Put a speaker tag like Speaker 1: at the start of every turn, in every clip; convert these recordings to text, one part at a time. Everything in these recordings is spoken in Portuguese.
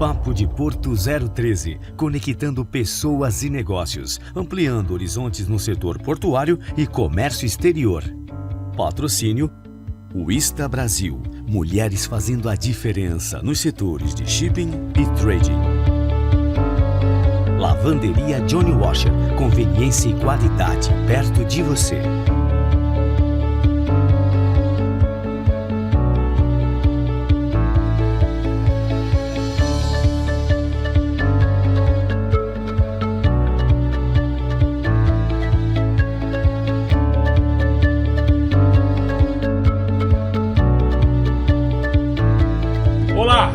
Speaker 1: Papo de Porto 013, conectando pessoas e negócios, ampliando horizontes no setor portuário e comércio exterior. Patrocínio Wista Brasil, mulheres fazendo a diferença nos setores de shipping e trading. Lavanderia Johnny Washer, conveniência e qualidade perto de você.
Speaker 2: Olá,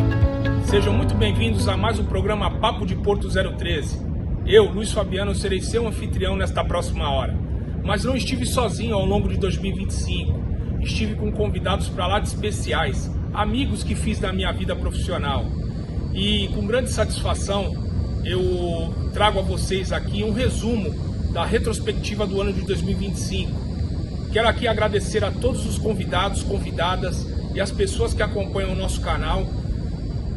Speaker 2: sejam muito bem-vindos a mais um programa Papo de Porto 013. Eu, Luiz Fabiano, serei seu anfitrião nesta próxima hora. Mas não estive sozinho ao longo de 2025. Estive com convidados para lá de especiais, amigos que fiz da minha vida profissional. E com grande satisfação, eu trago a vocês aqui um resumo da retrospectiva do ano de 2025. Quero aqui agradecer a todos os convidados, convidadas e as pessoas que acompanham o nosso canal,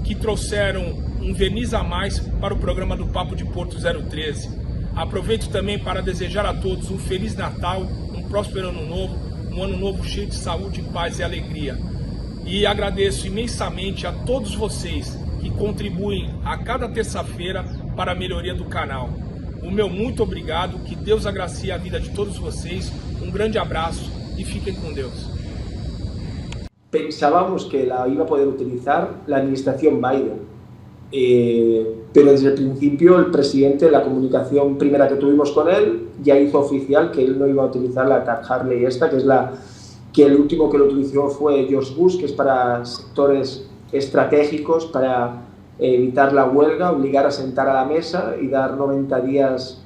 Speaker 2: que trouxeram um verniz a mais para o programa do Papo de Porto 013. Aproveito também para desejar a todos um Feliz Natal, um próspero Ano Novo, um Ano Novo cheio de saúde, paz e alegria. E agradeço imensamente a todos vocês que contribuem a cada terça-feira para a melhoria do canal. O meu muito obrigado, que Deus agracie a vida de todos vocês, um grande abraço e fiquem com Deus.
Speaker 3: Pensábamos que la iba a poder utilizar la administración Biden, pero desde el principio el presidente, la comunicación primera que tuvimos con él, ya hizo oficial que él no iba a utilizar la Taft Hartley esta, que el último que lo utilizó fue George Bush, que es para sectores estratégicos, para evitar la huelga, obligar a sentar a la mesa y dar 90 días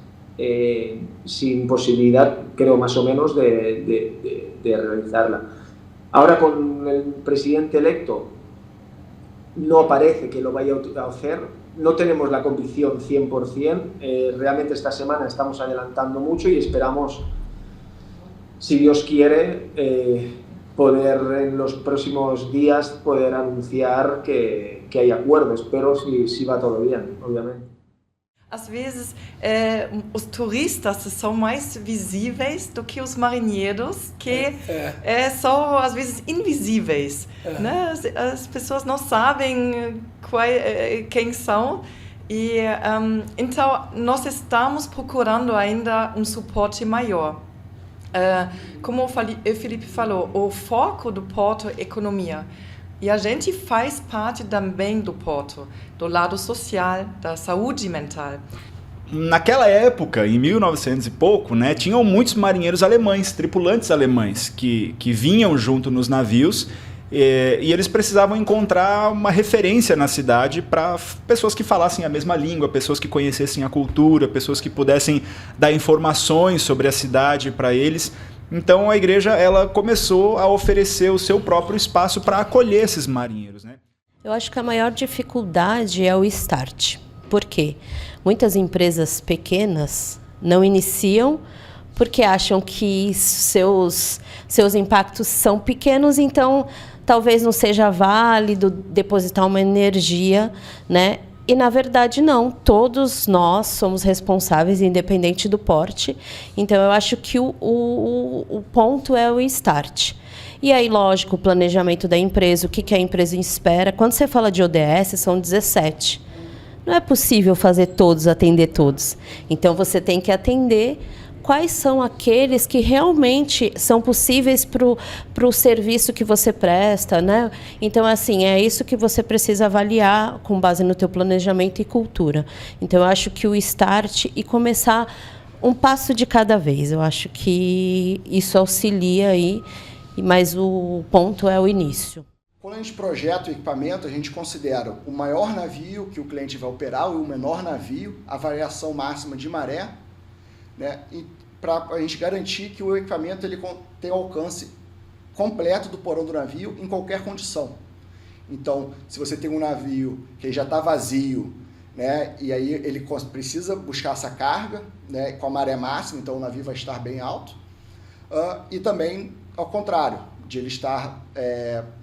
Speaker 3: sin posibilidad, creo más o menos, de realizarla. Ahora con el presidente electo no parece que lo vaya a hacer, no tenemos la convicción 100%, realmente esta semana estamos adelantando mucho y esperamos, si Dios quiere, poder en los próximos días poder anunciar que hay acuerdos, pero si va todo bien, obviamente.
Speaker 4: Às vezes, os turistas são mais visíveis do que os marinheiros, que são, às vezes, invisíveis. Né? As pessoas não sabem quem são. E, então, nós estamos procurando ainda um suporte maior. Como o Felipe falou, o foco do Porto é economia. E a gente faz parte também do Porto, do lado social, da saúde mental.
Speaker 5: Naquela época, em 1900 e pouco, né, tinham muitos marinheiros alemães, tripulantes alemães, que vinham junto nos navios e eles precisavam encontrar uma referência na cidade para pessoas que falassem a mesma língua, pessoas que conhecessem a cultura, pessoas que pudessem dar informações sobre a cidade para eles. Então a igreja ela começou a oferecer o seu próprio espaço para acolher esses marinheiros, né?
Speaker 6: Eu acho que a maior dificuldade é o start. Por quê? Muitas empresas pequenas não iniciam porque acham que seus impactos são pequenos, então talvez não seja válido depositar uma energia, né? E, na verdade, não. Todos nós somos responsáveis, independente do porte. Então, eu acho que o ponto é o start. E aí, lógico, o planejamento da empresa, o que a empresa espera. Quando você fala de ODS, são 17. Não é possível fazer todos, atender todos. Então, você tem que atender quais são aqueles que realmente são possíveis para o serviço que você presta, né? Então, assim, é isso que você precisa avaliar com base no teu planejamento e cultura. Então, eu acho que o start e começar um passo de cada vez. Eu acho que isso auxilia aí, mas o ponto é o início.
Speaker 7: Quando a gente projeta o equipamento, a gente considera o maior navio que o cliente vai operar e o menor navio, a variação máxima de maré, né? Para a gente garantir que o equipamento ele tem alcance completo do porão do navio em qualquer condição. Então, se você tem um navio que já está vazio, né, e aí ele precisa buscar essa carga, né, com a maré máxima, então o navio vai estar bem alto. E também, ao contrário, de ele estar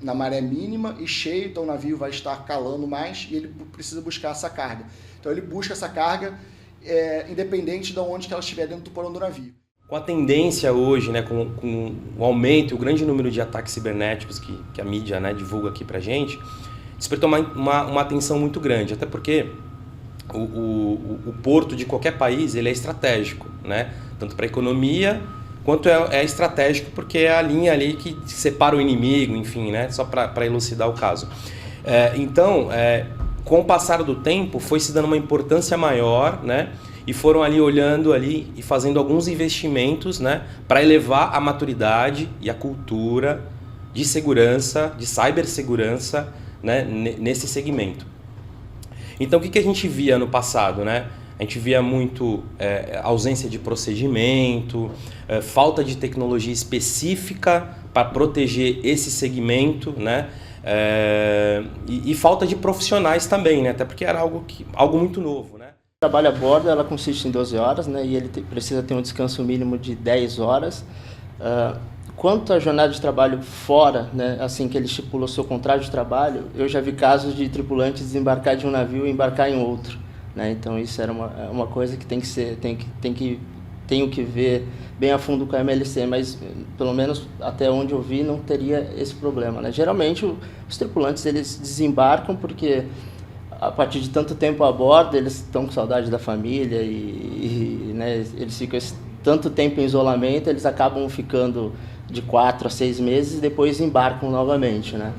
Speaker 7: na maré mínima e cheio, então o navio vai estar calando mais e ele precisa buscar essa carga. Então ele busca essa carga independente de onde que ela estiver dentro do porão do navio.
Speaker 8: Com a tendência hoje, né, com o aumento e o grande número de ataques cibernéticos que a mídia, né, divulga aqui pra gente, despertou uma atenção muito grande, até porque o porto de qualquer país ele é estratégico, né, tanto para a economia quanto é estratégico porque é a linha ali que separa o inimigo, enfim, né, só para elucidar o caso. Então, com o passar do tempo, foi se dando uma importância maior, né, e foram ali olhando ali e fazendo alguns investimentos, né, para elevar a maturidade e a cultura de segurança, de cibersegurança, né, nesse segmento. Então o que a gente via no passado, né? A gente via muito ausência de procedimento, falta de tecnologia específica para proteger esse segmento, né? E falta de profissionais também, né? Até porque era algo muito novo, né?
Speaker 9: O trabalho a bordo ela consiste em 12 horas, né? E ele precisa ter um descanso mínimo de 10 horas. Quanto à jornada de trabalho fora, né, assim que ele estipulou seu contrato de trabalho, eu já vi casos de tripulantes desembarcar de um navio e embarcar em outro, né? Então isso era uma coisa que tenho que ver bem a fundo com a MLC, mas pelo menos até onde eu vi não teria esse problema, né? Geralmente os tripulantes eles desembarcam porque a partir de tanto tempo a bordo eles estão com saudade da família né, eles ficam tanto tempo em isolamento, eles acabam ficando de 4 a 6 meses e depois embarcam novamente, né?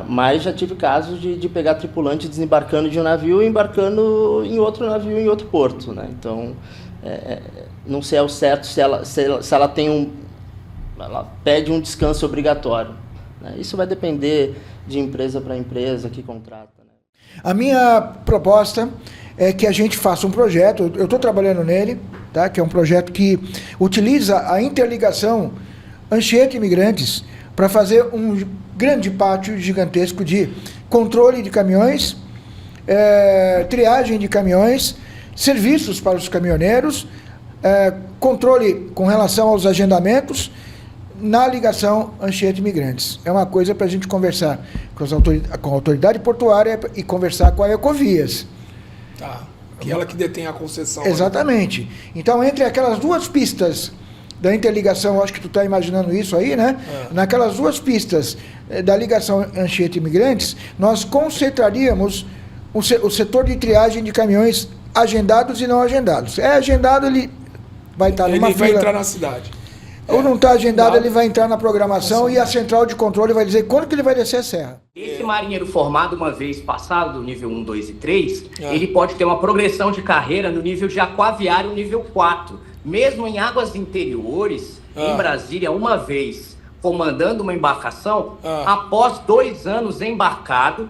Speaker 9: Mas já tive casos de pegar tripulante desembarcando de um navio e embarcando em outro navio em outro porto, né? Então, não sei ao certo se ela tem ela pede um descanso obrigatório, né? Isso vai depender de empresa para empresa que contrata, né?
Speaker 10: A minha proposta é que a gente faça um projeto, eu estou trabalhando nele, tá? Que é um projeto que utiliza a interligação Anchieta Imigrantes para fazer um grande pátio gigantesco de controle de caminhões, triagem de caminhões, serviços para os caminhoneiros, controle com relação aos agendamentos na ligação Anchieta Imigrantes. É uma coisa para a gente conversar com a autoridade portuária e conversar com a Ecovias.
Speaker 2: Tá, aquela que detém a concessão.
Speaker 10: Exatamente. Né? Então, entre aquelas duas pistas da interligação, acho que tu está imaginando isso aí, né? Naquelas duas pistas da ligação Anchieta Imigrantes, nós concentraríamos o setor de triagem de caminhões agendados e não agendados. Agendado, ele vai estar numa fila.
Speaker 2: Ele vai entrar na cidade.
Speaker 10: Ou não está agendado, ele vai entrar na programação e a central de controle vai dizer quando que ele vai descer a serra.
Speaker 11: Esse marinheiro formado uma vez passado do nível 1, 2 e 3, ele pode ter uma progressão de carreira no nível de aquaviário nível 4. Mesmo em águas interiores, em Brasília, uma vez comandando uma embarcação, após 2 anos embarcado,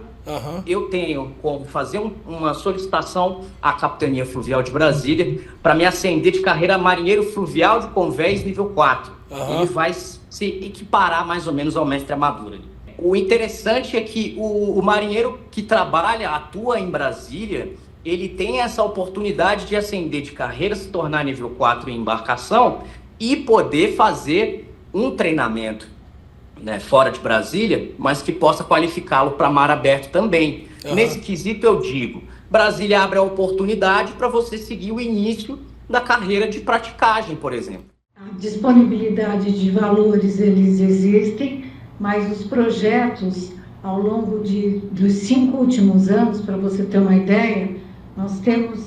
Speaker 11: eu tenho como fazer uma solicitação à Capitania Fluvial de Brasília para me ascender de carreira marinheiro fluvial de convés nível 4. Ele vai se equiparar mais ou menos ao mestre Amadura. O interessante é que o marinheiro que atua em Brasília, ele tem essa oportunidade de ascender de carreira, se tornar nível 4 em embarcação e poder fazer um treinamento, né, fora de Brasília, mas que possa qualificá-lo para mar aberto também. Nesse quesito eu digo, Brasília abre a oportunidade para você seguir o início da carreira de praticagem, por exemplo.
Speaker 12: A disponibilidade de valores, eles existem, mas os projetos, ao longo dos 5 últimos anos, para você ter uma ideia, nós temos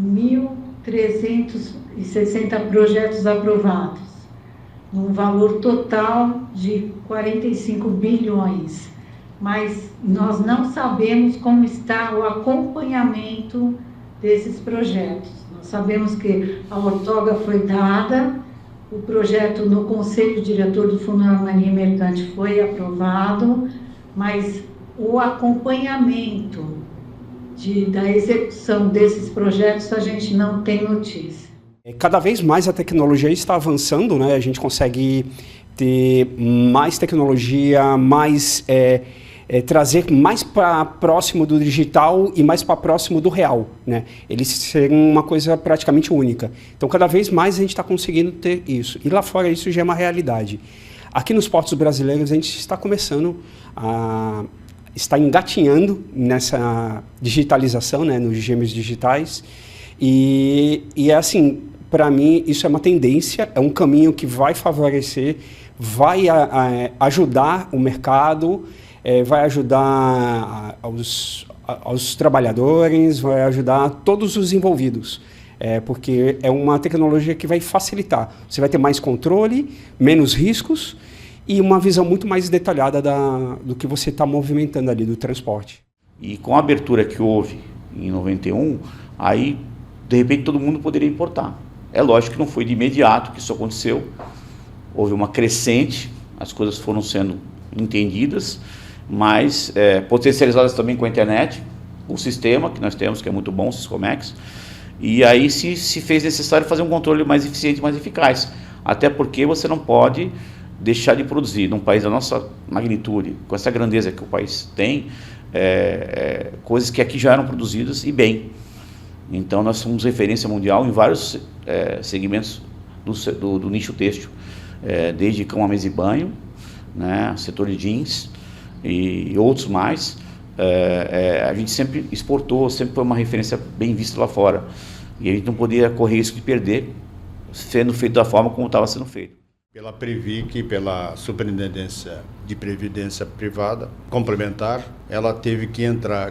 Speaker 12: 1.360 projetos aprovados, num valor total de 45 bilhões. Mas nós não sabemos como está o acompanhamento desses projetos. Nós sabemos que a outorga foi dada, o projeto no Conselho Diretor do Fundo da Marinha Mercante foi aprovado, mas o acompanhamento da execução desses projetos a gente não tem notícia.
Speaker 13: Cada vez mais a tecnologia está avançando, né? A gente consegue ter mais tecnologia, trazer mais para próximo do digital e mais para próximo do real, né? Eles serem uma coisa praticamente única. Então, cada vez mais a gente está conseguindo ter isso. E lá fora isso já é uma realidade. Aqui nos portos brasileiros a gente está começando está engatinhando nessa digitalização, né, nos gêmeos digitais, e é assim, para mim isso é uma tendência, é um caminho que vai favorecer, vai ajudar o mercado, vai ajudar aos trabalhadores, vai ajudar todos os envolvidos. Porque é uma tecnologia que vai facilitar. Você vai ter mais controle, menos riscos e uma visão muito mais detalhada do que você está movimentando ali do transporte.
Speaker 14: E com a abertura que houve em 91, aí de repente todo mundo poderia importar. É lógico que não foi de imediato que isso aconteceu. Houve uma crescente, as coisas foram sendo entendidas, mas potencializadas também com a internet, o sistema que nós temos, que é muito bom, o Siscomex, e aí se fez necessário fazer um controle mais eficiente, mais eficaz, até porque você não pode deixar de produzir num país da nossa magnitude, com essa grandeza que o país tem, coisas que aqui já eram produzidas e bem. Então nós somos referência mundial em vários segmentos do nicho têxtil, desde cama, mesa e banho, né, setor de jeans e outros mais. A gente sempre exportou, sempre foi uma referência bem vista lá fora, e a gente não podia correr risco de perder sendo feito da forma como estava sendo feito.
Speaker 15: Pela Previc, pela Superintendência de Previdência Privada Complementar, ela teve que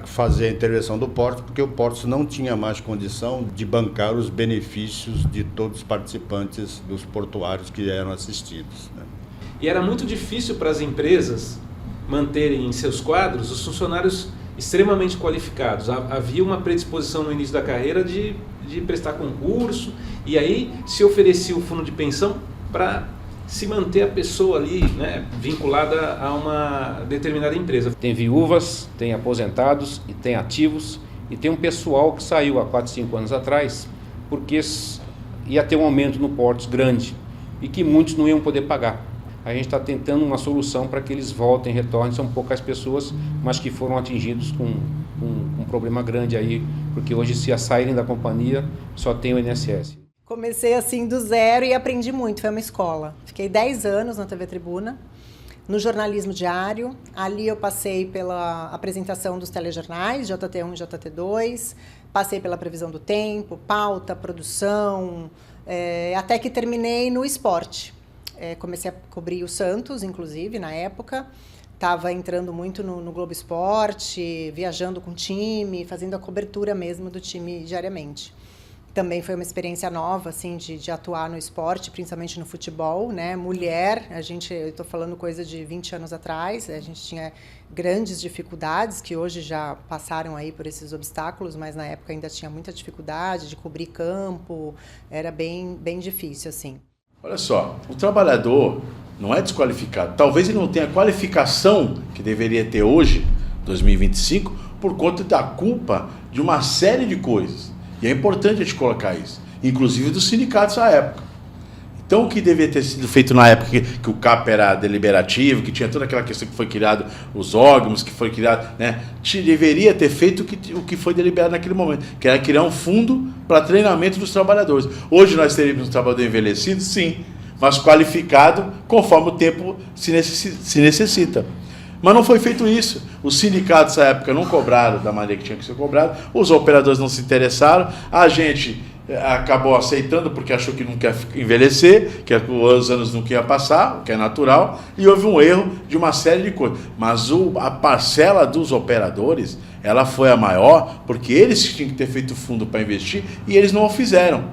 Speaker 15: fazer a intervenção do Porto, porque o Porto não tinha mais condição de bancar os benefícios de todos os participantes dos portuários que eram assistidos, né?
Speaker 16: E era muito difícil para as empresas manterem em seus quadros os funcionários extremamente qualificados. Havia uma predisposição no início da carreira de prestar concurso, e aí se oferecia o fundo de pensão para se manter a pessoa ali, né, vinculada a uma determinada empresa.
Speaker 17: Tem viúvas, tem aposentados, e tem ativos, e tem um pessoal que saiu há 4, 5 anos atrás porque ia ter um aumento no portos grande e que muitos não iam poder pagar. A gente está tentando uma solução para que eles voltem, retornem. São poucas pessoas, mas que foram atingidos com um problema grande aí, porque hoje, se saírem da companhia, só tem o INSS.
Speaker 18: Comecei assim do zero e aprendi muito, foi uma escola. Fiquei 10 anos na TV Tribuna, no jornalismo diário. Ali eu passei pela apresentação dos telejornais, JT1 e JT2, passei pela previsão do tempo, pauta, produção, até que terminei no esporte. Comecei a cobrir o Santos, inclusive, na época. Estava entrando muito no Globo Esporte, viajando com o time, fazendo a cobertura mesmo do time diariamente. Também foi uma experiência nova, assim, de atuar no esporte, principalmente no futebol, né? Mulher, eu estou falando coisa de 20 anos atrás, a gente tinha grandes dificuldades, que hoje já passaram aí por esses obstáculos, mas na época ainda tinha muita dificuldade de cobrir campo, era bem difícil, assim.
Speaker 19: Olha só, o trabalhador não é desqualificado. Talvez ele não tenha a qualificação que deveria ter hoje, 2025, por conta da culpa de uma série de coisas. E é importante a gente colocar isso, inclusive dos sindicatos à época. Então, o que devia ter sido feito na época que o CAP era deliberativo, que tinha toda aquela questão que foi criado, os órgãos que foi criado, né? Deveria ter feito o que foi deliberado naquele momento, que era criar um fundo para treinamento dos trabalhadores. Hoje nós teríamos um trabalhador envelhecido, sim, mas qualificado conforme o tempo se necessita. Mas não foi feito isso. Os sindicatos, na época, não cobraram da maneira que tinha que ser cobrado, os operadores não se interessaram, a gente acabou aceitando porque achou que não quer envelhecer, que os anos não queriam passar, o que é natural, e houve um erro de uma série de coisas. Mas a parcela dos operadores, ela foi a maior, porque eles tinham que ter feito fundo para investir e eles não o fizeram,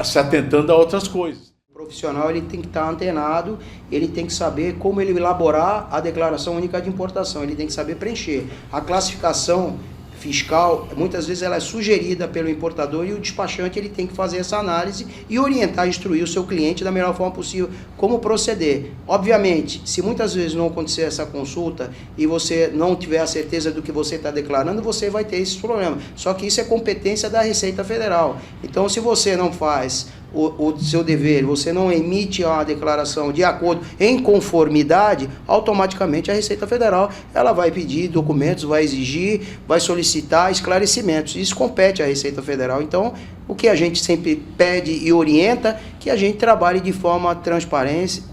Speaker 19: se atentando a outras coisas.
Speaker 20: O profissional ele tem que estar antenado, ele tem que saber como ele elaborar a declaração única de importação, ele tem que saber preencher. A classificação fiscal, muitas vezes ela é sugerida pelo importador e o despachante ele tem que fazer essa análise e orientar, instruir o seu cliente da melhor forma possível como proceder. Obviamente, se muitas vezes não acontecer essa consulta e você não tiver a certeza do que você está declarando, você vai ter esse problema. Só que isso é competência da Receita Federal. Então, se você não faz o seu dever, você não emite a declaração de acordo em conformidade, automaticamente a Receita Federal ela vai pedir documentos, vai exigir, vai solicitar esclarecimentos. Isso compete à Receita Federal. Então, O que a gente sempre pede e orienta, que a gente trabalhe de forma transparente,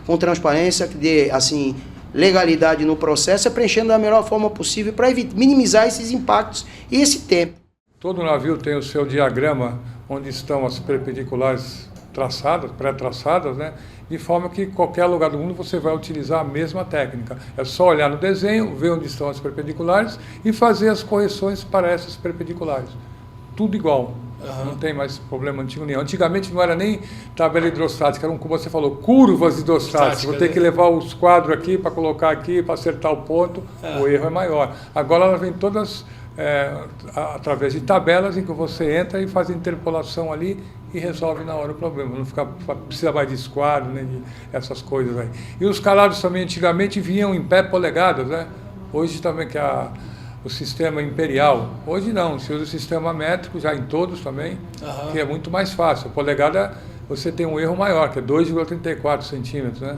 Speaker 20: com transparência, que dê, assim, legalidade no processo, preenchendo da melhor forma possível para minimizar esses impactos e esse tempo.
Speaker 21: Todo navio tem o seu diagrama, onde estão as perpendiculares traçadas, pré-traçadas, né? De forma que em qualquer lugar do mundo você vai utilizar a mesma técnica. É só olhar no desenho, ver onde estão as perpendiculares e fazer as correções para essas perpendiculares. Tudo igual. Não tem mais problema antigo nenhum. Antigamente não era nem tabela hidrostática, eram, como você falou, curvas hidrostáticas. Vou ter que levar os quadros aqui para colocar aqui, para acertar o ponto, o erro é maior. Agora elas vêm todas através de tabelas em que você entra e faz a interpolação ali e resolve na hora o problema. Não precisa mais de esquadro, nem de essas coisas aí. E os calados também antigamente vinham em pé polegadas, né? Hoje também que o sistema imperial. Hoje não, se usa o sistema métrico, já em todos também, que é muito mais fácil. A polegada, você tem um erro maior, que é 2,34 centímetros, né?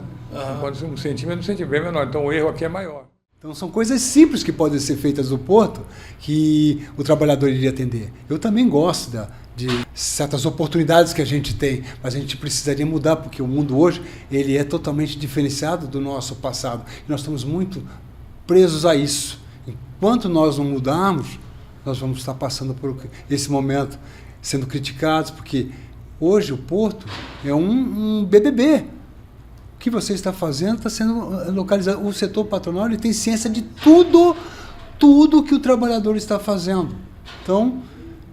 Speaker 21: Enquanto 1 centímetro bem menor, então o erro aqui é maior.
Speaker 22: Então são coisas simples que podem ser feitas no porto que o trabalhador iria atender. Eu também gosto de certas oportunidades que a gente tem, mas a gente precisaria mudar, porque o mundo hoje ele é totalmente diferenciado do nosso passado. E nós estamos muito presos a isso. Enquanto nós não mudarmos, nós vamos estar passando por esse momento, sendo criticados, porque hoje o porto é um BBB. O que você está fazendo está sendo localizado. O setor patronal ele tem ciência de tudo que o trabalhador está fazendo. Então,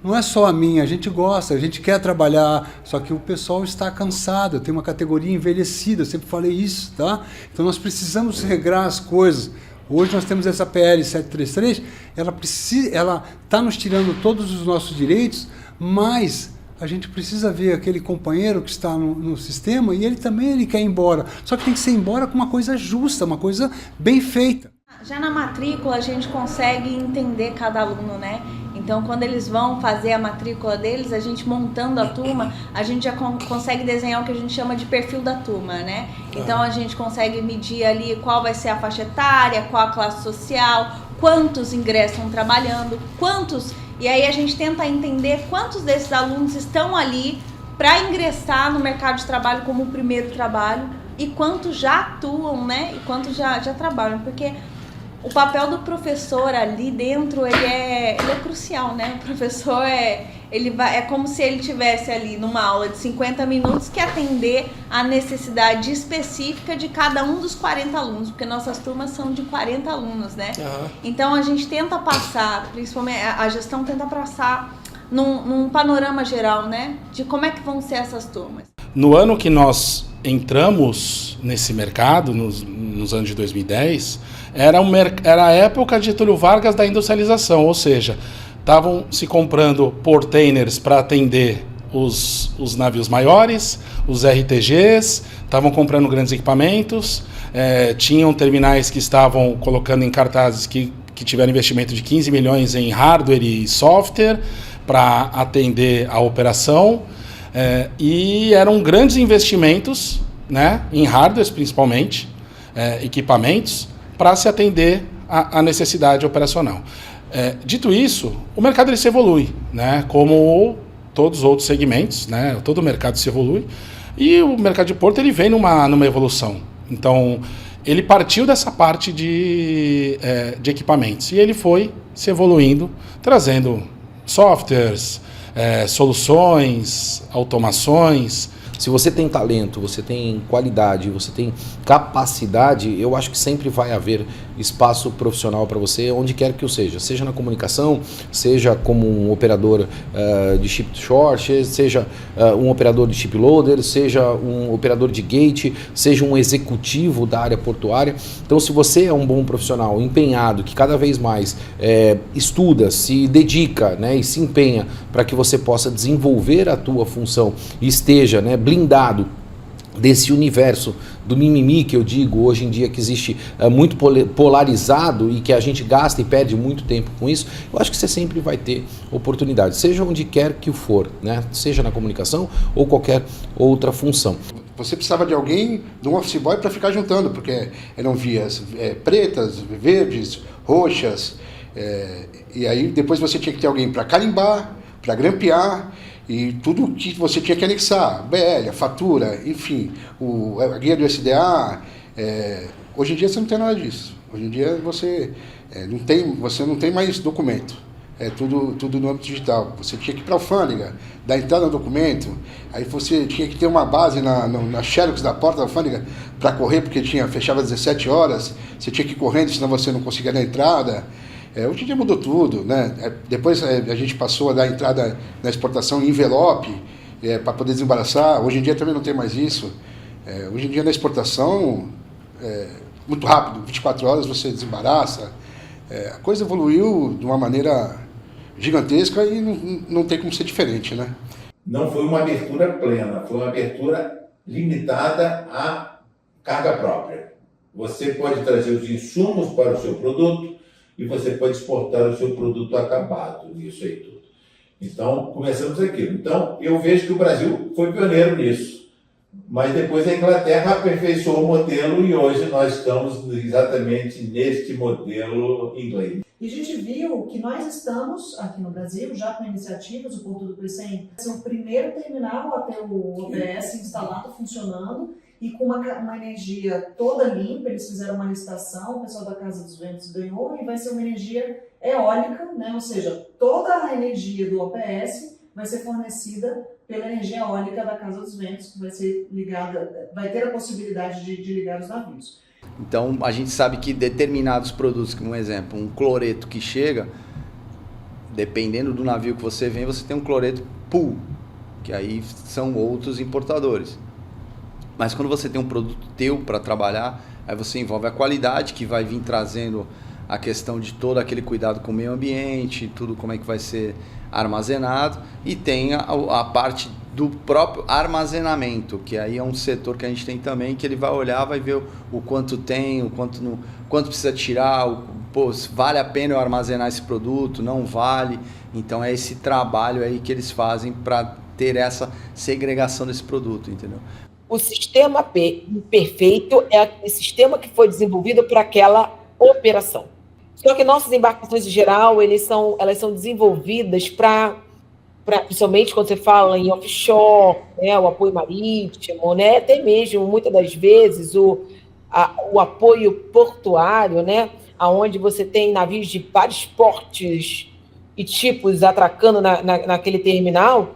Speaker 22: não é só a minha, a gente gosta, a gente quer trabalhar, só que o pessoal está cansado, tem uma categoria envelhecida, eu sempre falei isso, tá? Então nós precisamos regrar as coisas. Hoje nós temos essa PL 733, ela está nos tirando todos os nossos direitos, mas a gente precisa ver aquele companheiro que está no sistema e ele também quer ir embora. Só que tem que ser embora com uma coisa justa, uma coisa bem feita.
Speaker 23: Já na matrícula a gente consegue entender cada aluno, né? Então quando eles vão fazer a matrícula deles, a gente montando a turma, a gente já consegue desenhar o que a gente chama de perfil da turma, né? Então a gente consegue medir ali qual vai ser a faixa etária, qual a classe social, quantos ingressam trabalhando, e aí a gente tenta entender quantos desses alunos estão ali para ingressar no mercado de trabalho como o primeiro trabalho e quantos já atuam, né? E quantos já trabalham, porque o papel do professor ali dentro, ele é crucial, né? O professor é como se ele tivesse ali numa aula de 50 minutos que atender a necessidade específica de cada um dos 40 alunos, porque nossas turmas são de 40 alunos, né? Então a gente tenta passar, principalmente a gestão tenta passar num panorama geral, né? De como é que vão ser essas turmas.
Speaker 24: No ano que nós entramos nesse mercado, nos anos de 2010, era a época de Getúlio Vargas da industrialização, ou seja, estavam se comprando portainers para atender os navios maiores, os RTGs, estavam comprando grandes equipamentos, tinham terminais que estavam colocando em cartazes que tiveram investimento de 15 milhões em hardware e software para atender a operação, e eram grandes investimentos, né, em hardware principalmente, equipamentos, para se atender à necessidade operacional. Dito isso, o mercado ele se evolui, né, como todos os outros segmentos, né, todo o mercado se evolui, e o mercado de porto ele vem numa evolução. Então, ele partiu dessa parte de equipamentos, e ele foi se evoluindo, trazendo softwares, soluções, automações.
Speaker 25: Se você tem talento, você tem qualidade, você tem capacidade, eu acho que sempre vai haver espaço profissional para você, onde quer que o seja na comunicação, seja como um operador de ship to shore, seja um operador de ship loader, seja um operador de gate, seja um executivo da área portuária. Então, se você é um bom profissional, empenhado, que cada vez mais estuda, se dedica, né, e se empenha para que você possa desenvolver a tua função e esteja, né, blindado desse universo do mimimi que eu digo hoje em dia, que existe muito polarizado e que a gente gasta e perde muito tempo com isso, eu acho que você sempre vai ter oportunidade, seja onde quer que for, né? Seja na comunicação ou qualquer outra função.
Speaker 26: Você precisava de alguém, de um office boy para ficar juntando, porque eram vias pretas, verdes, roxas, e aí depois você tinha que ter alguém para carimbar, para grampear e tudo que você tinha que anexar, BL, a fatura, enfim, a guia do SDA. Hoje em dia você não tem nada disso. Hoje em dia você não tem mais documento. É tudo no âmbito digital. Você tinha que ir para a alfândega, dar entrada no documento, aí você tinha que ter uma base na xerox da porta da alfândega para correr, porque fechava às 17 horas, você tinha que ir correndo, senão você não conseguia dar entrada. Hoje em dia mudou tudo, né? Depois a gente passou a dar entrada na exportação em envelope, para poder desembaraçar. Hoje em dia também não tem mais isso. Hoje em dia na exportação, muito rápido, 24 horas você desembaraça. A coisa evoluiu de uma maneira gigantesca e não tem como ser diferente, né?
Speaker 1: Não foi uma abertura plena, foi uma abertura limitada à carga própria. Você pode trazer os insumos para o seu produto e você pode exportar o seu produto acabado, isso aí tudo. Então, começamos aquilo. Então, eu vejo que o Brasil foi pioneiro nisso, mas depois a Inglaterra aperfeiçoou o modelo e hoje nós estamos exatamente neste modelo inglês.
Speaker 3: E a gente viu que nós estamos aqui no Brasil já com iniciativas, o Porto do Pecém vai ser o primeiro terminal a ter o OBS instalado, funcionando, e com uma energia toda limpa. Eles fizeram uma licitação, o pessoal da Casa dos Ventos ganhou, e vai ser uma energia eólica, né? Ou seja, toda a energia do OBS vai ser fornecida pela energia eólica da Casa dos Ventos, que vai ser ligada, vai ter a possibilidade de ligar os navios.
Speaker 4: Então, a gente sabe que determinados produtos, como um exemplo, um cloreto que chega, dependendo do navio que você vem, você tem um cloreto pool, que aí são outros importadores. Mas quando você tem um produto teu para trabalhar, aí você envolve a qualidade, que vai vir trazendo a questão de todo aquele cuidado com o meio ambiente, tudo como é que vai ser armazenado, e tem a parte do próprio armazenamento, que aí é um setor que a gente tem também, que ele vai olhar, vai ver o quanto tem, o quanto, quanto precisa tirar, se vale a pena eu armazenar esse produto, não vale. Então é esse trabalho aí que eles fazem para ter essa segregação desse produto, entendeu?
Speaker 5: O sistema perfeito é aquele sistema que foi desenvolvido para aquela operação. Só que nossas embarcações, em geral, elas são desenvolvidas para, principalmente quando você fala em offshore, né, o apoio marítimo, né, até mesmo, muitas das vezes, o apoio portuário, né, onde você tem navios de vários portes e tipos atracando naquele terminal.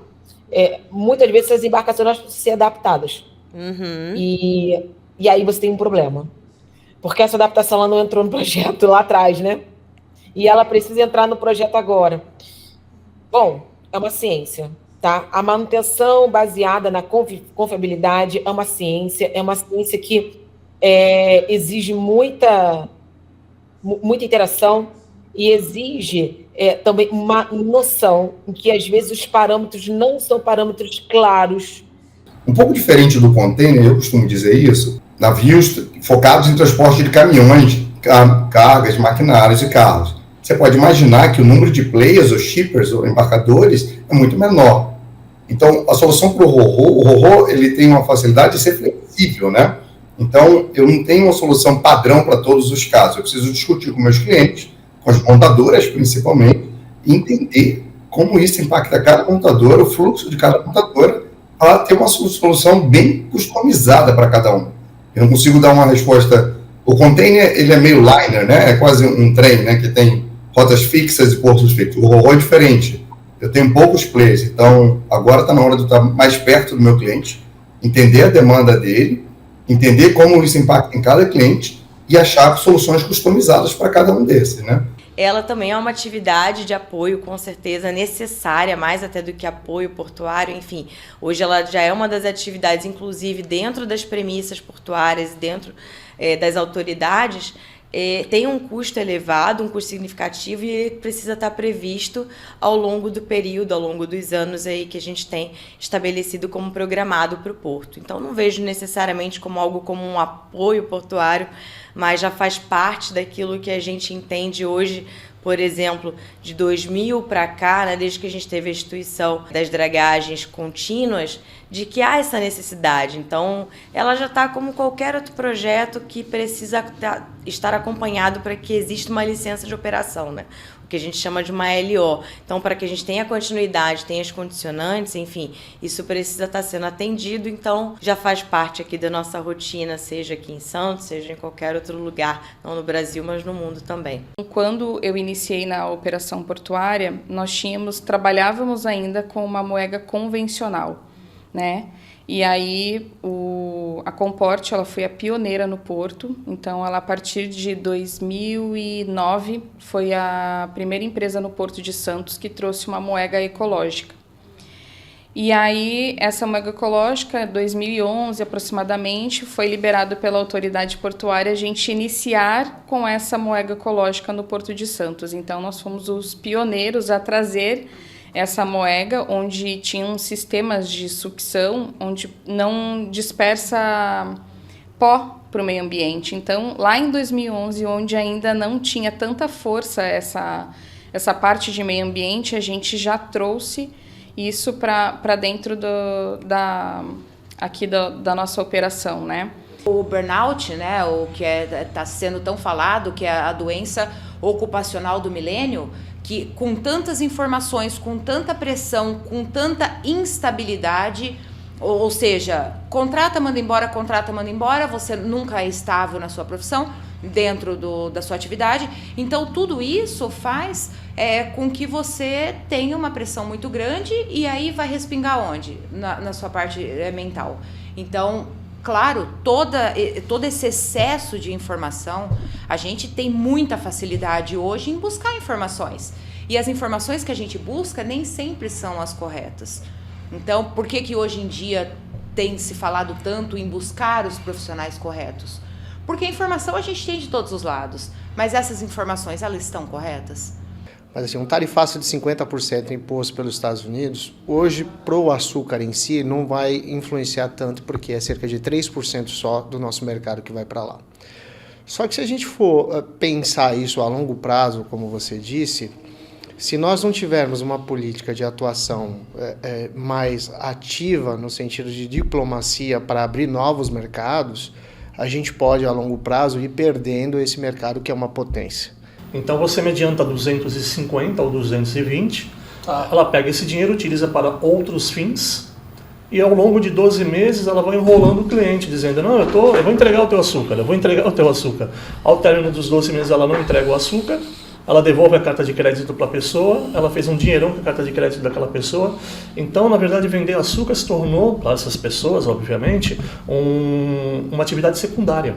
Speaker 5: Muitas vezes essas embarcações precisam ser adaptadas.
Speaker 6: Uhum.
Speaker 5: E aí você tem um problema. Porque essa adaptação ela não entrou no projeto lá atrás, né? E ela precisa entrar no projeto agora. Bom, é uma ciência, tá? A manutenção baseada na confiabilidade é uma ciência que exige muita interação e exige também uma noção em que, às vezes, os parâmetros não são parâmetros claros.
Speaker 7: Um pouco diferente do container, eu costumo dizer isso, navios focados em transporte de caminhões, cargas, maquinários e carros. Você pode imaginar que o número de players, ou shippers, ou embarcadores, é muito menor. Então, a solução para o RoRo, ele tem uma facilidade de ser flexível, né? Então, eu não tenho uma solução padrão para todos os casos. Eu preciso discutir com meus clientes, com as montadoras principalmente, e entender como isso impacta cada montadora, o fluxo de cada montadora, para ter uma solução bem customizada para cada um. Eu não consigo dar uma resposta. O container, ele é meio liner, né? É quase um trem, né? Que tem rotas fixas e portos fixos. O RoRo é diferente. Eu tenho poucos players, então agora está na hora de estar mais perto do meu cliente, entender a demanda dele, entender como isso impacta em cada cliente e achar soluções customizadas para cada um desses, né?
Speaker 6: Ela também é uma atividade de apoio, com certeza, necessária, mais até do que apoio portuário, enfim. Hoje ela já é uma das atividades, inclusive, dentro das premissas portuárias, dentro das autoridades, tem um custo elevado, um custo significativo, e ele precisa estar previsto ao longo do período, ao longo dos anos aí que a gente tem estabelecido como programado para o porto. Então, não vejo necessariamente como algo como um apoio portuário, mas já faz parte daquilo que a gente entende hoje, por exemplo, de 2000 para cá, né, desde que a gente teve a instituição das dragagens contínuas, de que há essa necessidade. Então, ela já está como qualquer outro projeto que precisa estar acompanhado para que exista uma licença de operação, né? o que a gente chama de uma LO. Então, para que a gente tenha continuidade, tenha as condicionantes, enfim, isso precisa estar sendo atendido, então já faz parte aqui da nossa rotina, seja aqui em Santos, seja em qualquer outro lugar, não no Brasil, mas no mundo também.
Speaker 2: Quando eu iniciei na operação portuária, nós trabalhávamos ainda com uma moega convencional, né? E aí a Comport, ela foi a pioneira no Porto, então ela a partir de 2009 foi a primeira empresa no Porto de Santos que trouxe uma moega ecológica. E aí essa moega ecológica, em 2011 aproximadamente, foi liberado pela autoridade portuária a gente iniciar com essa moega ecológica no Porto de Santos. Então nós fomos os pioneiros a trazer essa moega, onde tinham sistemas de sucção, onde não dispersa pó para o meio ambiente. Então, lá em 2011, onde ainda não tinha tanta força essa parte de meio ambiente, a gente já trouxe isso para dentro da nossa operação, né?
Speaker 8: O burnout, né, o que está sendo tão falado, que é a doença ocupacional do milênio, que com tantas informações, com tanta pressão, com tanta instabilidade, ou seja, contrata, manda embora, você nunca é estável na sua profissão, dentro da sua atividade. Então, tudo isso faz com que você tenha uma pressão muito grande e aí vai respingar onde? Na sua parte mental. Então, claro, todo esse excesso de informação, a gente tem muita facilidade hoje em buscar informações. E as informações que a gente busca nem sempre são as corretas. Então, por que hoje em dia tem se falado tanto em buscar os profissionais corretos? Porque a informação a gente tem de todos os lados, mas essas informações, elas estão corretas?
Speaker 9: Mas assim, um tarifaço de 50% imposto pelos Estados Unidos, hoje, para o açúcar em si, não vai influenciar tanto, porque é cerca de 3% só do nosso mercado que vai para lá. Só que se a gente for pensar isso a longo prazo, como você disse, se nós não tivermos uma política de atuação mais ativa, no sentido de diplomacia para abrir novos mercados, a gente pode, a longo prazo, ir perdendo esse mercado que é uma potência.
Speaker 10: Então você me adianta 250 ou 220, ela pega esse dinheiro, utiliza para outros fins, e ao longo de 12 meses ela vai enrolando o cliente, dizendo, não, eu vou entregar o teu açúcar, Ao término dos 12 meses ela não entrega o açúcar, ela devolve a carta de crédito para a pessoa, ela fez um dinheirão com a carta de crédito daquela pessoa. Então, na verdade, vender açúcar se tornou, para essas pessoas, obviamente, uma atividade secundária,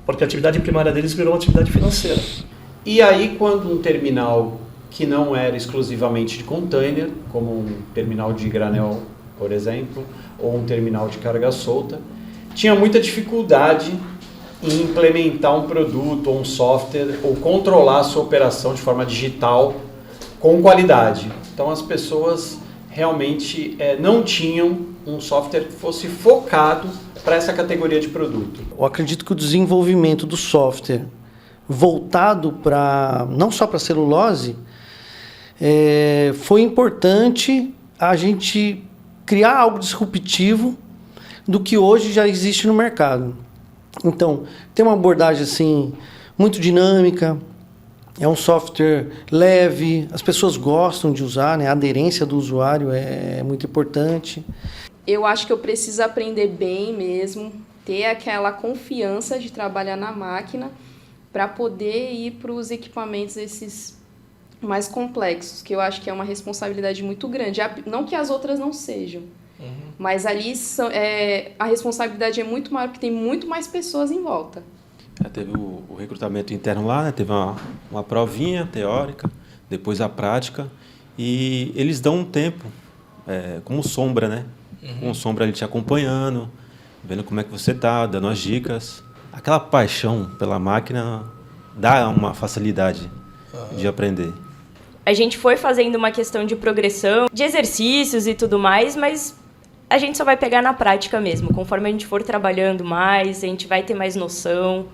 Speaker 10: porque a atividade primária deles virou uma atividade financeira.
Speaker 11: E aí, quando um terminal que não era exclusivamente de container, como um terminal de granel, por exemplo, ou um terminal de carga solta, tinha muita dificuldade em implementar um produto ou um software ou controlar a sua operação de forma digital com qualidade. Então as pessoas realmente não tinham um software que fosse focado para essa categoria de produto.
Speaker 12: Eu acredito que o desenvolvimento do software voltado não só para celulose foi importante a gente criar algo disruptivo do que hoje já existe no mercado. Então, tem uma abordagem assim muito dinâmica, é um software leve, as pessoas gostam de usar, né? A aderência do usuário é muito importante.
Speaker 2: Eu acho que eu preciso aprender bem mesmo, ter aquela confiança de trabalhar na máquina para poder ir para os equipamentos esses mais complexos, que eu acho que é uma responsabilidade muito grande. Não que as outras não sejam, mas ali a responsabilidade é muito maior, porque tem muito mais pessoas em volta.
Speaker 27: Teve o recrutamento interno lá, né? Teve uma provinha teórica, depois a prática, e eles dão um tempo, como sombra, né? Com sombra ali te acompanhando, vendo como é que você está, dando as dicas. Aquela paixão pela máquina dá uma facilidade de aprender.
Speaker 28: A gente foi fazendo uma questão de progressão, de exercícios e tudo mais, mas a gente só vai pegar na prática mesmo. Conforme a gente for trabalhando mais, a gente vai ter mais noção,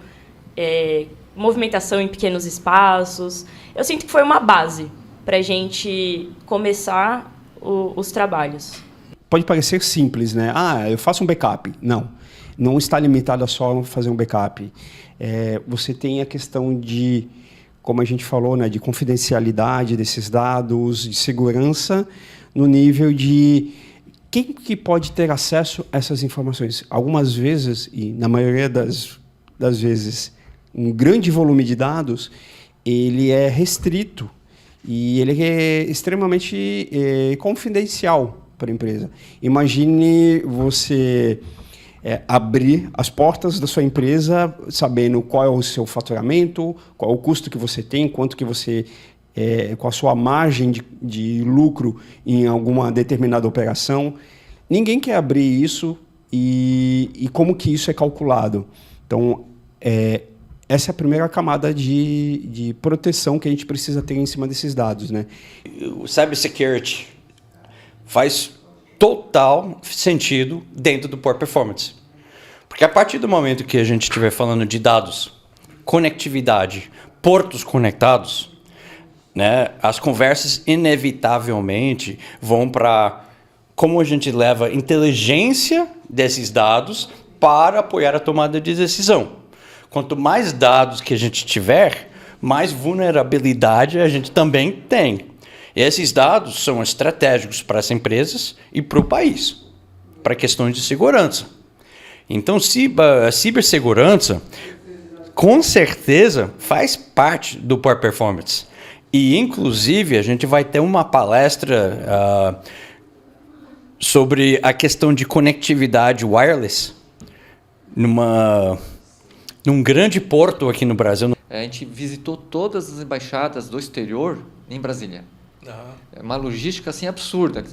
Speaker 28: movimentação em pequenos espaços. Eu sinto que foi uma base para a gente começar os trabalhos.
Speaker 13: Pode parecer simples, né? Eu faço um backup. Não está limitado a só fazer um backup. Você tem a questão de como a gente falou, né, de confidencialidade desses dados, de segurança, no nível de quem que pode ter acesso a essas informações. Algumas vezes, e na maioria das vezes, um grande volume de dados, ele é restrito e ele é extremamente confidencial para a empresa. Imagine você abrir as portas da sua empresa sabendo qual é o seu faturamento, qual é o custo que você tem, quanto que você... qual a sua margem de lucro em alguma determinada operação. Ninguém quer abrir isso e como que isso é calculado. Então, essa é a primeira camada de proteção que a gente precisa ter em cima desses dados, né?
Speaker 14: O cybersecurity faz total sentido dentro do Port Performance. Porque a partir do momento que a gente estiver falando de dados, conectividade, portos conectados, né, as conversas inevitavelmente vão para como a gente leva inteligência desses dados para apoiar a tomada de decisão. Quanto mais dados que a gente tiver, mais vulnerabilidade a gente também tem. E esses dados são estratégicos para as empresas e para o país, para questões de segurança. Então, a cibersegurança, com certeza, faz parte do Port Performance. E, inclusive, a gente vai ter uma palestra sobre a questão de conectividade wireless num grande porto aqui no Brasil.
Speaker 15: A gente visitou todas as embaixadas do exterior em Brasília. É uma logística assim absurda.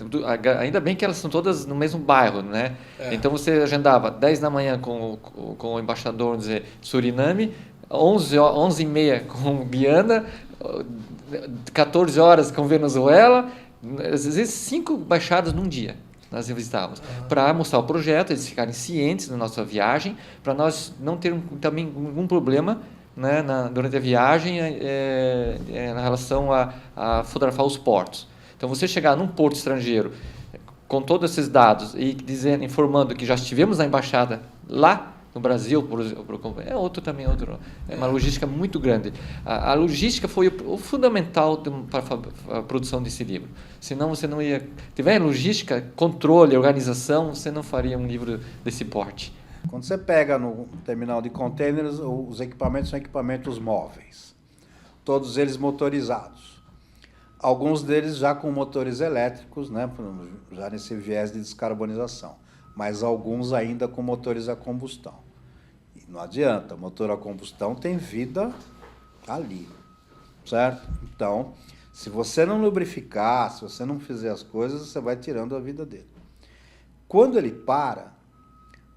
Speaker 15: Ainda bem que elas são todas no mesmo bairro, né? Então você agendava 10 da manhã com o embaixador, vamos dizer, Suriname, 11h30 com Guiana, 14 horas com Venezuela, às vezes 5 embaixadas num dia. Nós visitávamos para mostrar o projeto, eles ficarem cientes da nossa viagem, para nós não termos também algum problema, né, durante a viagem na relação a fotografar os portos. Então, você chegar num porto estrangeiro com todos esses dados e informando que já estivemos na embaixada lá no Brasil, é uma logística muito grande. A logística foi o fundamental para a produção desse livro. Senão você não ia... Tiver logística, controle, organização, você não faria um livro desse porte.
Speaker 16: Quando você pega no terminal de containers, os equipamentos são equipamentos móveis, todos eles motorizados. Alguns deles já com motores elétricos, né, já nesse viés de descarbonização, mas alguns ainda com motores a combustão. E não adianta, motor a combustão tem vida ali, certo? Então, se você não lubrificar, se você não fizer as coisas, você vai tirando a vida dele. Quando ele para,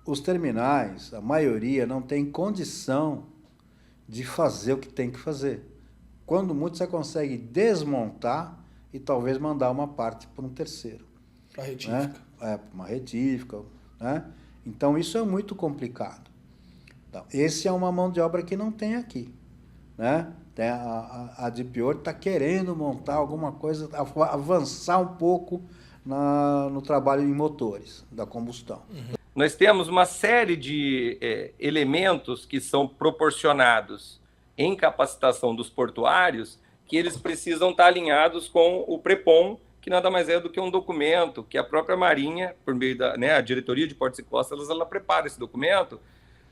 Speaker 16: os terminais, a maioria, não tem condição de fazer o que tem que fazer. Quando muito, você consegue desmontar e talvez mandar uma parte para um terceiro.
Speaker 24: Para a retífica.
Speaker 16: Né? Uma retífica. Né? Então, isso é muito complicado. Então, esse é uma mão de obra que não tem aqui. Né? A DPOR está querendo montar alguma coisa, avançar um pouco no trabalho em motores da combustão.
Speaker 17: Nós temos uma série de elementos que são proporcionados em capacitação dos portuários, que eles precisam estar alinhados com o PREPOM, que nada mais é do que um documento que a própria Marinha, por meio da a Diretoria de Portos e Costas, ela prepara esse documento,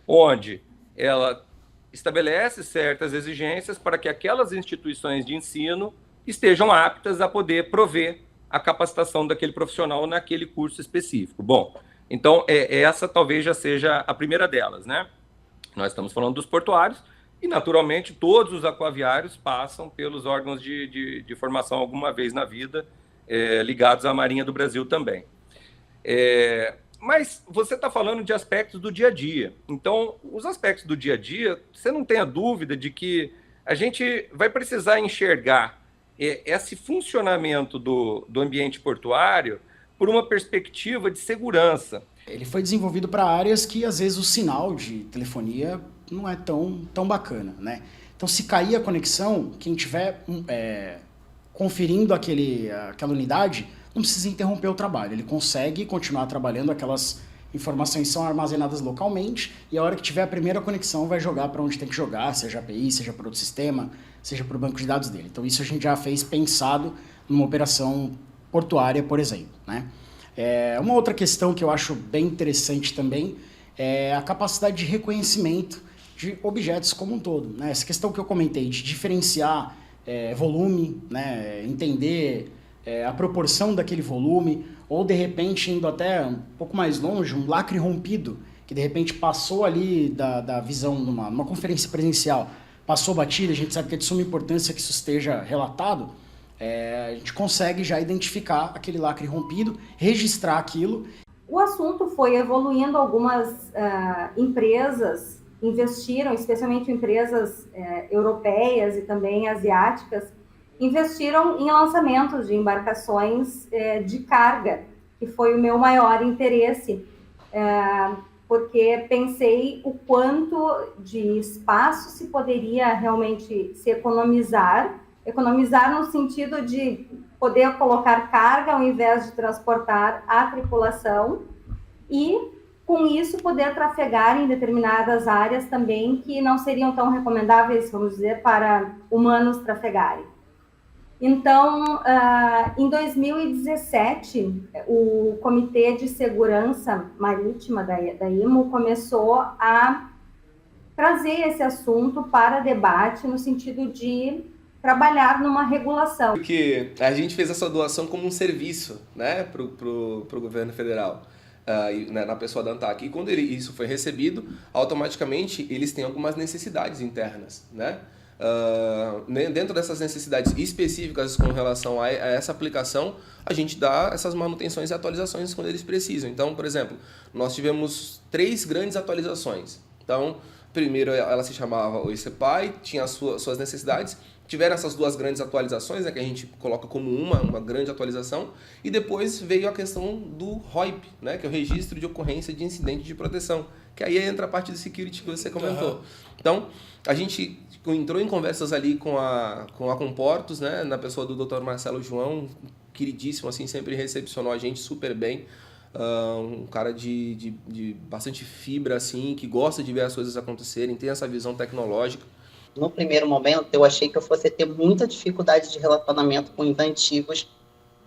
Speaker 17: onde ela estabelece certas exigências para que aquelas instituições de ensino estejam aptas a poder prover a capacitação daquele profissional naquele curso específico. Bom, então essa talvez já seja a primeira delas, né? Nós estamos falando dos portuários e, naturalmente, todos os aquaviários passam pelos órgãos de formação alguma vez na vida, ligados à Marinha do Brasil também. Mas você está falando de aspectos do dia a dia. Então, os aspectos do dia a dia, você não tenha dúvida de que a gente vai precisar enxergar esse funcionamento do ambiente portuário por uma perspectiva de segurança.
Speaker 18: Ele foi desenvolvido para áreas que, às vezes, o sinal de telefonia não é tão bacana, né? Então, se cair a conexão, quem estiver conferindo aquela unidade não precisa interromper o trabalho. Ele consegue continuar trabalhando aquelas informações são armazenadas localmente e a hora que tiver a primeira conexão vai jogar para onde tem que jogar, seja API, seja para outro sistema, seja para o banco de dados dele. Então isso a gente já fez pensado numa operação portuária, por exemplo, né? Uma outra questão que eu acho bem interessante também é a capacidade de reconhecimento de objetos como um todo, né? Essa questão que eu comentei de diferenciar volume, né? Entender a proporção daquele volume, ou de repente indo até um pouco mais longe, um lacre rompido, que de repente passou ali da visão numa conferência presencial, passou batida, a gente sabe que é de suma importância que isso esteja relatado, a gente consegue já identificar aquele lacre rompido, registrar aquilo.
Speaker 1: O assunto foi evoluindo, algumas empresas investiram, especialmente empresas europeias e também asiáticas, investiram em lançamentos de embarcações de carga, que foi o meu maior interesse, porque pensei o quanto de espaço se poderia realmente se economizar no sentido de poder colocar carga ao invés de transportar a tripulação e, com isso, poder trafegar em determinadas áreas também que não seriam tão recomendáveis, vamos dizer, para humanos trafegarem. Então, em 2017, o Comitê de Segurança Marítima da IMO começou a trazer esse assunto para debate no sentido de trabalhar numa regulação.
Speaker 19: Porque a gente fez essa doação como um serviço, né, pro governo federal, na pessoa da ANTAC. E quando isso foi recebido, automaticamente eles têm algumas necessidades internas, né? Dentro dessas necessidades específicas com relação a essa aplicação, a gente dá essas manutenções e atualizações quando eles precisam. Então, por exemplo, nós tivemos 3 grandes atualizações. Então, primeiro ela se chamava o ICPI, tinha as suas necessidades, tiveram essas 2 grandes atualizações, né, que a gente coloca como uma grande atualização, e depois veio a questão do ROIP, né, que é o Registro de Ocorrência de Incidente de Proteção, que aí entra a parte do security que você comentou. Então, a gente entrou em conversas ali com a Comportos, né, na pessoa do Dr. Marcelo João, queridíssimo, assim, sempre recepcionou a gente super bem, um cara de bastante fibra, assim, que gosta de ver as coisas acontecerem, tem essa visão tecnológica.
Speaker 20: No primeiro momento, eu achei que eu fosse ter muita dificuldade de relacionamento com os antigos,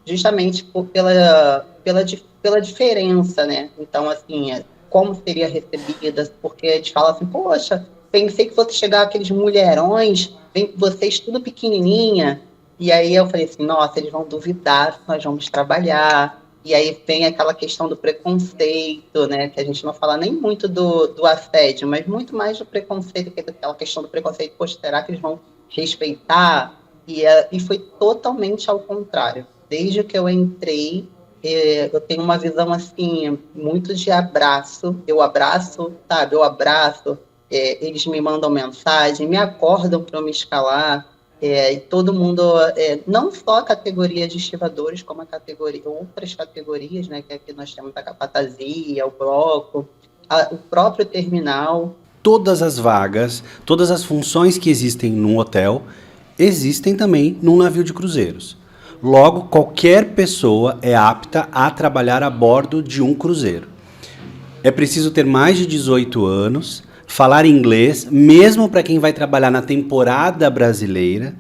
Speaker 20: justamente pela diferença, né? Então, assim, como seria recebida, porque a gente fala assim, poxa, pensei que fosse chegar aqueles mulherões, vem vocês tudo pequenininha, e aí eu falei assim, nossa, eles vão duvidar se nós vamos trabalhar, e aí vem aquela questão do preconceito, né, que a gente não fala nem muito do assédio, mas muito mais do preconceito, que é aquela questão do preconceito, poxa, será que eles vão respeitar? E foi totalmente ao contrário. Desde que eu entrei, eu tenho uma visão, assim, muito de abraço. Eu abraço, eles me mandam mensagem, me acordam para eu me escalar, e todo mundo, não só a categoria de estivadores, como outras categorias, né, que aqui nós temos a capatazia, o bloco, o próprio terminal.
Speaker 21: Todas as vagas, todas as funções que existem num hotel, existem também num navio de cruzeiros. Logo, qualquer pessoa é apta a trabalhar a bordo de um cruzeiro. É preciso ter mais de 18 anos, falar inglês, mesmo para quem vai trabalhar na temporada brasileira,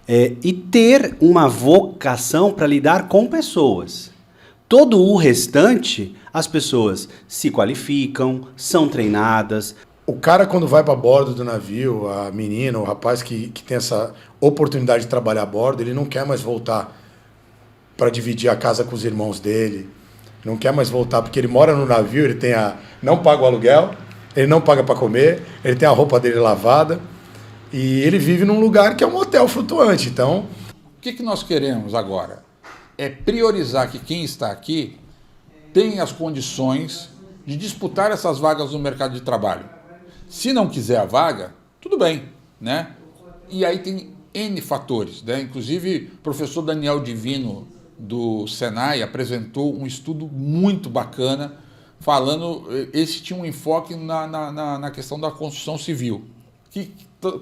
Speaker 21: e ter uma vocação para lidar com pessoas. Todo o restante, as pessoas se qualificam, são treinadas.
Speaker 22: O cara, quando vai para bordo do navio, a menina, o rapaz que tem essa oportunidade de trabalhar a bordo, ele não quer mais voltar para dividir a casa com os irmãos dele, não quer mais voltar, porque ele mora no navio, ele não paga o aluguel, ele não paga para comer, ele tem a roupa dele lavada e ele vive num lugar que é um hotel flutuante. Então,
Speaker 23: o que nós queremos agora? É priorizar que quem está aqui tem as condições de disputar essas vagas no mercado de trabalho. Se não quiser a vaga, tudo bem, né? E aí tem N fatores, né? Inclusive, o professor Daniel Divino, do Senai, apresentou um estudo muito bacana, falando, esse tinha um enfoque na questão da construção civil. Que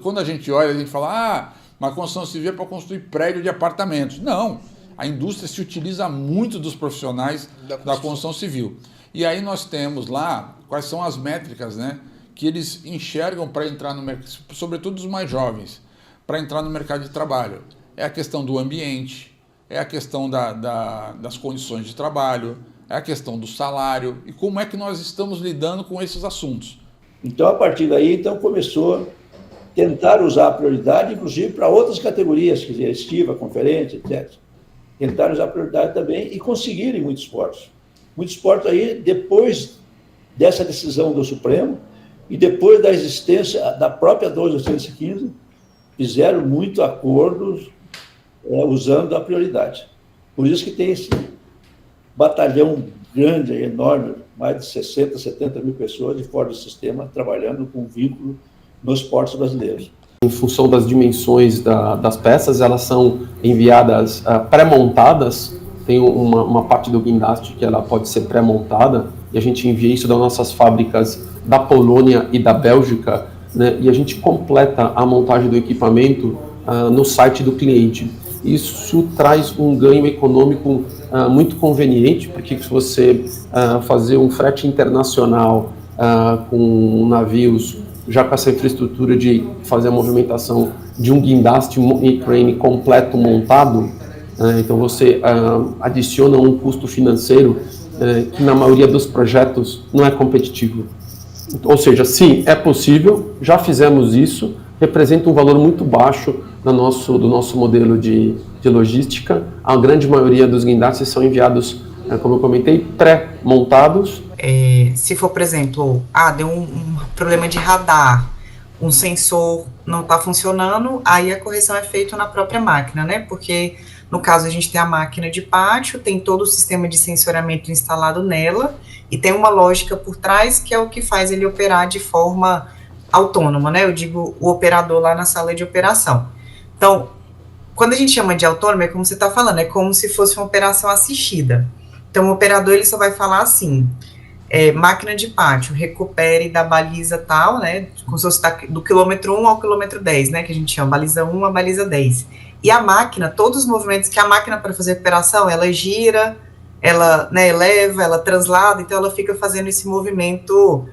Speaker 23: quando a gente olha, a gente fala, mas a construção civil é para construir prédio de apartamentos. Não, a indústria se utiliza muito dos profissionais da construção civil. E aí nós temos lá quais são as métricas, né, que eles enxergam para entrar no mercado, sobretudo os mais jovens, para entrar no mercado de trabalho. É a questão do ambiente, é a questão das condições de trabalho, é a questão do salário e como é que nós estamos lidando com esses assuntos.
Speaker 3: Então, a partir daí, então, começou a tentar usar a prioridade, inclusive, para outras categorias, quer dizer, estiva, conferência, etc. Tentaram usar a prioridade também e conseguirem muitos portos. Muitos portos aí, depois dessa decisão do Supremo e depois da existência da própria 12.815, fizeram muito acordos usando a prioridade. Por isso que tem esse batalhão grande, enorme, mais de 60, 70 mil pessoas de fora do sistema trabalhando com vínculo nos portos brasileiros.
Speaker 4: Em função das dimensões das peças, elas são enviadas pré-montadas. Tem uma parte do guindaste que ela pode ser pré-montada, e a gente envia isso das nossas fábricas da Polônia e da Bélgica, né, e a gente completa a montagem do equipamento no site do cliente. Isso traz um ganho econômico muito conveniente, porque se você fazer um frete internacional com navios, já com essa infraestrutura de fazer a movimentação de um guindaste e crane completo montado, então você adiciona um custo financeiro que na maioria dos projetos não é competitivo. Ou seja, sim, é possível, já fizemos isso, representa um valor muito baixo do nosso modelo de logística. A grande maioria dos guindastes são enviados, como eu comentei, pré-montados.
Speaker 5: Se for, por exemplo, deu um problema de radar, um sensor não está funcionando, aí a correção é feita na própria máquina, né? Porque, no caso, a gente tem a máquina de pátio, tem todo o sistema de sensoriamento instalado nela, e tem uma lógica por trás que é o que faz ele operar de forma autônoma, né? Eu digo o operador lá na sala de operação. Então, quando a gente chama de autônomo, é como você está falando, é como se fosse uma operação assistida. Então, o operador ele só vai falar assim, máquina de pátio, recupere da baliza tal, né? Como se fosse do quilômetro 1 ao quilômetro 10, né? Que a gente chama baliza 1 a baliza 10. E a máquina, todos os movimentos que a máquina para fazer a operação, ela gira, ela, né, eleva, ela translada, então ela fica fazendo esse movimento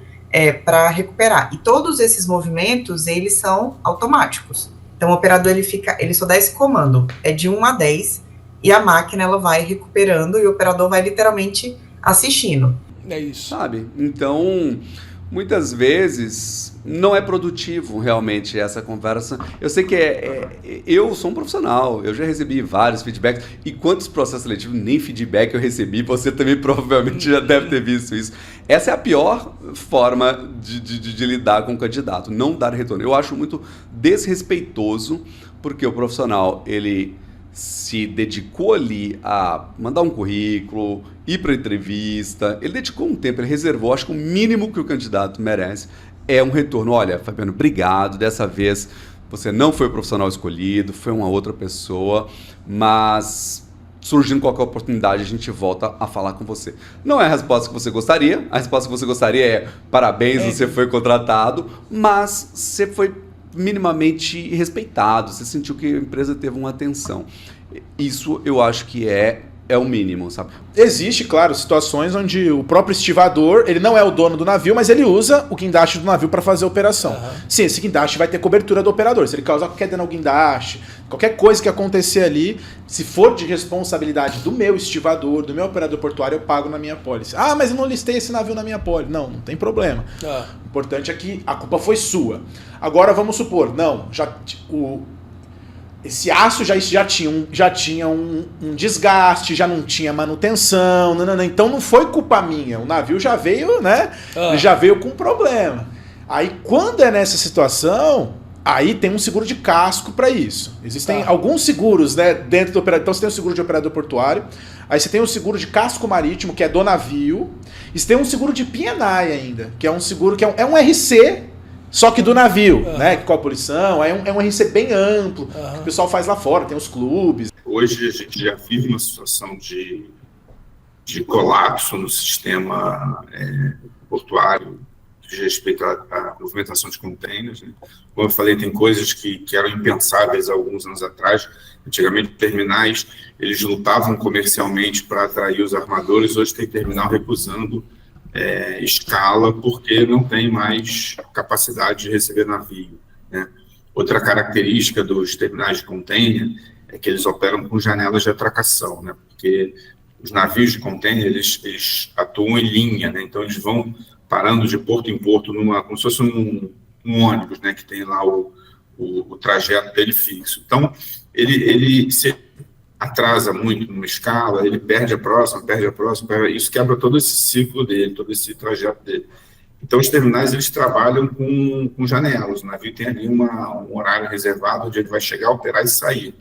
Speaker 5: para recuperar. E todos esses movimentos, eles são automáticos. Então, o operador, ele só dá esse comando, é de 1 a 10, e a máquina, ela vai recuperando, e o operador vai literalmente assistindo.
Speaker 6: É isso. Sabe? Então, muitas vezes, não é produtivo realmente essa conversa. Eu sei que eu sou um profissional, eu já recebi vários feedbacks, e quantos processos seletivos, nem feedback eu recebi, você também provavelmente já deve ter visto isso. Essa é a pior forma de lidar com o candidato, não dar retorno. Eu acho muito desrespeitoso, porque o profissional, ele se dedicou ali a mandar um currículo, ir para entrevista, ele dedicou um tempo, ele reservou, acho que o mínimo que o candidato merece é um retorno. Olha, Fabiano, obrigado, dessa vez você não foi o profissional escolhido, foi uma outra pessoa, mas surgindo qualquer oportunidade a gente volta a falar com você. Não é a resposta que você gostaria, a resposta que você gostaria é parabéns, você foi contratado, mas você foi minimamente respeitado, você sentiu que a empresa teve uma atenção. Isso eu acho que é o mínimo, sabe?
Speaker 7: Existe, claro, situações onde o próprio estivador, ele não é o dono do navio, mas ele usa o guindaste do navio para fazer a operação. Sim, esse guindaste vai ter cobertura do operador. Se ele causar qualquer dano ao guindaste, qualquer coisa que acontecer ali, se for de responsabilidade do meu estivador, do meu operador portuário, eu pago na minha pólice. Mas eu não listei esse navio na minha pólice. Não tem problema. O importante é que a culpa foi sua. Agora vamos supor, esse aço já tinha um desgaste, já não tinha manutenção, então não foi culpa minha, o navio já veio, né? Ele já veio com problema. Aí quando é nessa situação, aí tem um seguro de casco para isso. Existem alguns seguros, né, dentro do operador. Então você tem o seguro de operador portuário, aí você tem o seguro de casco marítimo, que é do navio, e você tem um seguro de P&I ainda, que é um seguro que é um RC, só que do navio, né? Com a poluição, é um RC bem amplo, que o pessoal faz lá fora, tem os clubes.
Speaker 8: Hoje a gente já vive uma situação de colapso no sistema portuário diz respeito à movimentação de containers, né? Como eu falei, tem coisas que eram impensáveis há alguns anos atrás. Antigamente, terminais, eles lutavam comercialmente para atrair os armadores, hoje tem terminal recusando escala porque não tem mais capacidade de receber navio, né? Outra característica dos terminais de container é que eles operam com janelas de atracação, né? Porque os navios de container, eles atuam em linha, né? Então eles vão parando de porto em porto, como se fosse um ônibus, né? Que tem lá o trajeto dele fixo. Então, ele se atrasa muito numa escala, ele perde a próxima, isso quebra todo esse ciclo dele, todo esse trajeto dele. Então, os terminais, eles trabalham com janelas, o navio tem ali um horário reservado onde ele vai chegar, operar e sair.